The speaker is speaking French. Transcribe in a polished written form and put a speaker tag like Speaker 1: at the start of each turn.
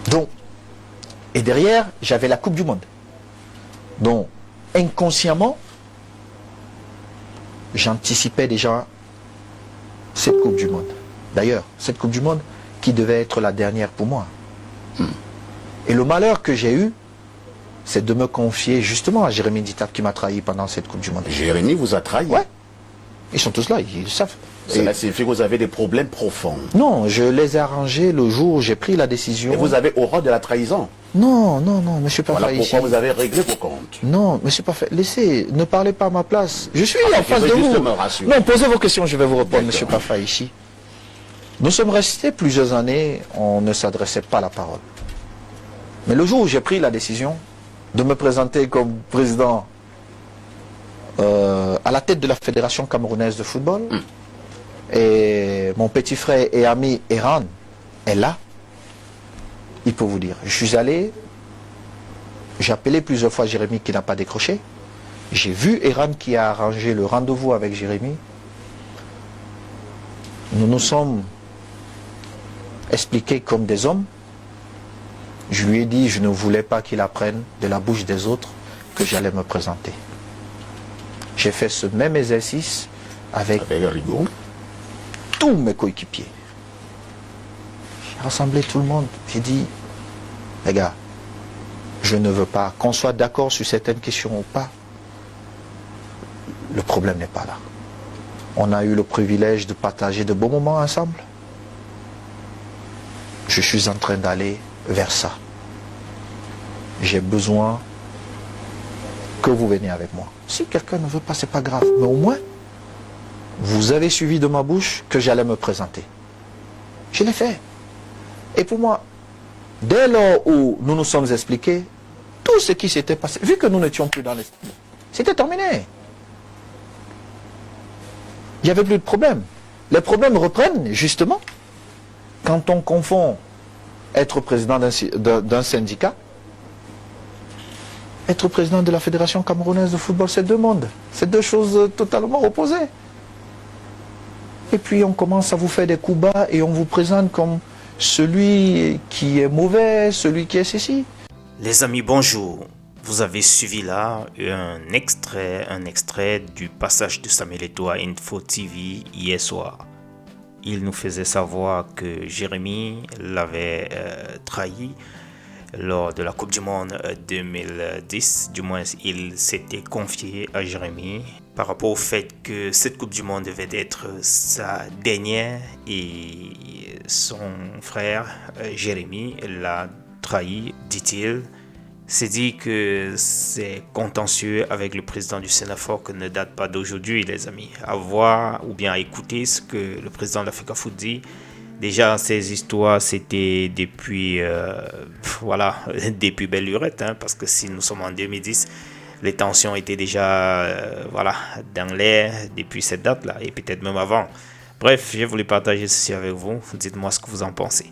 Speaker 1: Donc, et derrière, j'avais la Coupe du Monde. Donc, inconsciemment, j'anticipais déjà cette Coupe du Monde. D'ailleurs, cette Coupe du Monde qui devait être la dernière pour moi. Et le malheur que j'ai eu, c'est de me confier justement à Jérémy Ditap qui m'a trahi pendant cette Coupe du Monde.
Speaker 2: Jérémy vous a trahi?
Speaker 1: Ouais. Ils sont tous là, ils le savent.
Speaker 2: Cela signifie que vous avez des problèmes profonds.
Speaker 1: Non, je les ai arrangés le jour où j'ai pris la décision.
Speaker 2: Et vous avez horreur de la trahison?
Speaker 1: Non, non, non, monsieur Pafa.
Speaker 2: Voilà pourquoi vous avez réglé vos comptes.
Speaker 1: Non, monsieur Pafa, laissez, ne parlez pas à ma place. Je suis en face de
Speaker 2: juste
Speaker 1: vous.
Speaker 2: me rassurer.
Speaker 1: Non, posez vos questions, je vais vous répondre, monsieur Pafa, ici. Nous sommes restés plusieurs années, on ne s'adressait pas la parole. Mais le jour où j'ai pris la décision de me présenter comme président à la tête de la Fédération camerounaise de football, et mon petit frère et ami Eran est là, il peut vous dire. Je suis allé, j'ai appelé plusieurs fois Jérémy qui n'a pas décroché. J'ai vu Eran qui a arrangé le rendez-vous avec Jérémy. Nous nous sommes expliqués comme des hommes. Je lui ai dit, je ne voulais pas qu'il apprenne de la bouche des autres que j'allais me présenter. J'ai fait ce même exercice avec
Speaker 2: Rigaud.
Speaker 1: tous mes coéquipiers. J'ai rassemblé tout le monde. J'ai dit, les gars, je ne veux pas qu'on soit d'accord sur certaines questions ou pas. Le problème n'est pas là. On a eu le privilège de partager de beaux moments ensemble. Je suis en train d'aller vers ça. J'ai besoin que vous veniez avec moi. Si quelqu'un ne veut pas, c'est pas grave. Mais au moins, vous avez suivi de ma bouche que j'allais me présenter. Je l'ai fait. Et pour moi, dès lors où nous nous sommes expliqués, tout ce qui s'était passé, vu que nous n'étions plus dans les... C'était terminé. Il n'y avait plus de problème. Les problèmes reprennent, justement, quand on confond être président d'un syndicat, être président de la Fédération camerounaise de football, c'est deux mondes. C'est deux choses totalement opposées. Et puis on commence à vous faire des coups bas et on vous présente comme celui qui est mauvais, celui qui est ceci.
Speaker 3: Les amis, bonjour. Vous avez suivi là un extrait du passage de Samuel Eto'o à Info TV hier soir. Il nous faisait savoir que Jérémy l'avait trahi lors de la Coupe du Monde 2010. Du moins, il s'était confié à Jérémy par rapport au fait que cette Coupe du Monde devait être sa dernière et son frère Jérémy l'a trahi, dit-il. C'est dit que c'est contentieux avec le président du Sénafor que ne date pas d'aujourd'hui, les amis. À voir ou bien à écouter ce que le président de l'Africa Foot dit. Déjà, ces histoires, c'était depuis, depuis belle lurette, hein, parce que si nous sommes en 2010, les tensions étaient déjà, dans l'air depuis cette date-là, et peut-être même avant. Bref, j'ai voulu partager ceci avec vous. Dites-moi ce que vous en pensez.